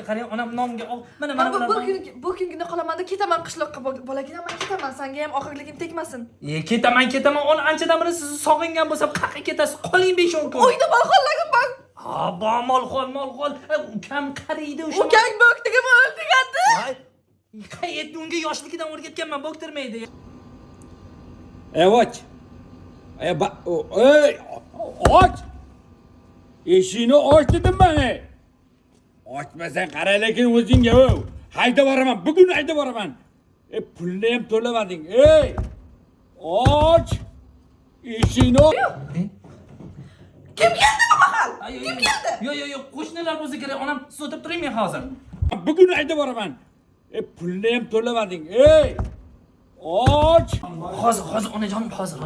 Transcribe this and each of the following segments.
qarang, onam nomga mana Bu kungina qolaman-da ketaman qishloqqa bolagina men ketaman. Senga ham oxirligim tegmasin. Ketaman. Ona anchadan beri sizni sog'ingan bo'lsam, qayerga ketasiz? Qoling 5-10 kun. Uyda molxonlarga bor. Ha, bor molxon. Ukam qariydi o'sha. Ukang bo'ktigimi o'ldigandi? Qayerda unga yoshligidan o'rgatganman, bo'ktirmaydi. Och. Och. Eshikni och dedim mana. Ochmasang qara lekin o'zingga hayda boraman. Bugun hayda boraman. Pulni ham to'lamading. Och. Eshikni Kim keldi bu mahal? Kim keldi? Yo'q, qo'shnilar bo'lsa kerak. Onam siz o'tirib turing, men hozir. bugun hayda boraman. Pulni ham to'lamading. Och. Hozir onajonim, hozir.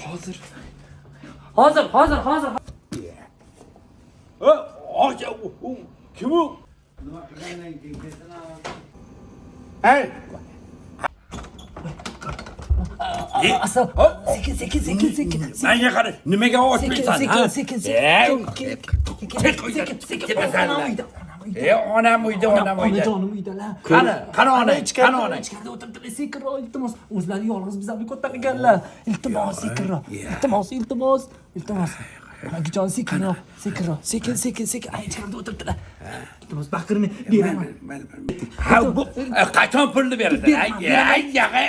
Hozir. Och. Kim u? Hey. Asal. Sekin. Menga qara, nimaga ochmaysan? Sekin. Onam uyda. Onajonim uydalar. Qani ona? Ichkarida o'tirib, sekinroq, iltimos. O'zlari yolg'iz bizlarni ko'tarib kelganlar. Iltimos, sekinroq. Iltimos. Onajon sekinroq. Sekin. Ay, ichkarida o'tiribdilar. Iltimos, baqirmang, beraman. Ha, bu qachon pulni berasan?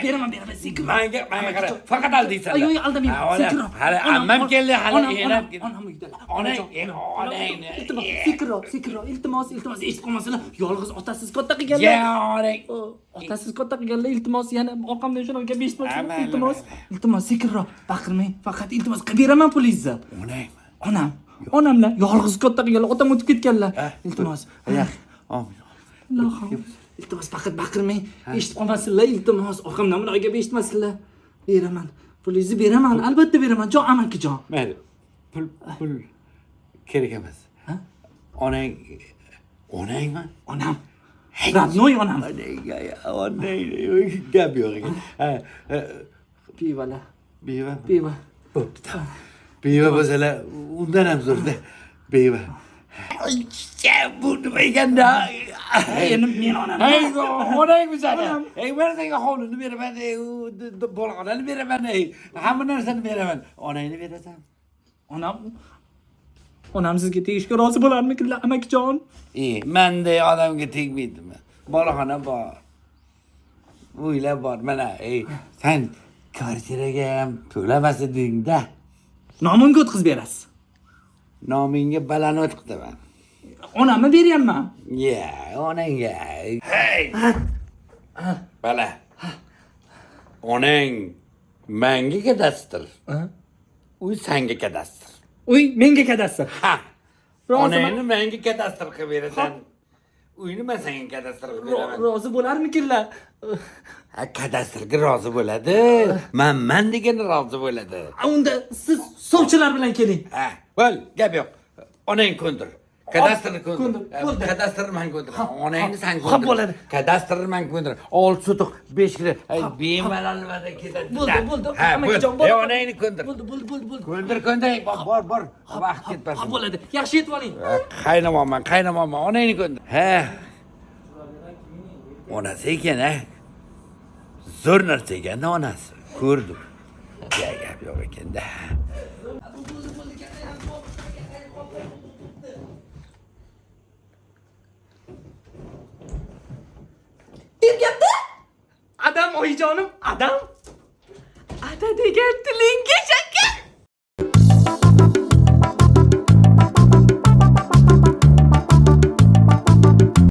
Beraman, sekinroq. Menga qara, faqat aldaysan. Yo'q, aldamayman. Sekinroq. Hali ammam keldi, hali enam. Onam uydalar. Onang. Sekinroq. Iltimos, eshitib qolmasinlar. Yolg'iz otasiz katta qilganlar. Onang. Otasiz katta qilganlar. Iltimos, yana orqamdan shuna gap eshitmoqchiman. Iltimos, sekinroq. Baqirmang. Faqat iltimos qilib beraman pulingizni. Onamlar yolg'iz katta qilganlar. Otam o'tib ketganlar. Iltimos. Iltimos, faqat baqirmang. Eshitib qolmasinlar. Iltimos, orqamdan bunaqa gap eshitmasinlar. Beraman. Pulingizni beraman. Albatta beraman. Jon amakijon. Mayli. Pul kerak emas. Onangmi? Onam. Radnoy onam. Onang gap yo'q ekan. Pivalar. Beva. Bo'pti. Beva bo'lsalar undan ham zo'rda. Beva. Bu nima ekanda? Endi men onam. Onang bizada. Men senga hovlini beraman, bolg'onani beraman, hamma narsani beraman. Onangni berasan. Onam sizga tegishga rozi bo'larmikinlar, amakijon? Menday odamga tegmaydimi? Bolg'ona bor. Uylar bor. Mana, sen kvartiraga ham to'lamas eding-da. Nomimga o'tkazib berasiz. Nomingga balanot qilaman. Onamni beryapman. Onangga. Hey. Bala. Onang menga kadastr. Uy senga kadastr. Uy menga kadastr. Onangni menga kadastr qilib berasan. Uyni men senga kadastr qilib beraman. Rozi bo'larmikinlar? Kadastrga rozi bo'ladi. Men degani rozi bo'ladi. Unda siz sovchilar bilan keling. Bo'l, gap yo'q. Onang ko'ndir. Kadastrni ko'ndir. Bo'ldi. Kadastrni men ko'ndiraman. Onangni sen ko'ndir. Xo'p bo'ladi. Kadastrni men ko'ndiraman. 6 sotuq 5 kilo. Bemalol va'da ketadi. Bo'ldi. Amakijon bo'ldi. Onangni ko'ndir. Bo'ldi. Ko'ndir. Bor. Vaqt ketmasin. Bo'ladi. Yaxshi yetib oling. Qaynamoqman. Onangni ko'ndir. Onasi ekan, zo'r narsa ekan onasi. Ko'rdim. Gap yo'q ekan-da. Bergapti? Adam oyijonim, adam. Ada degan tilingga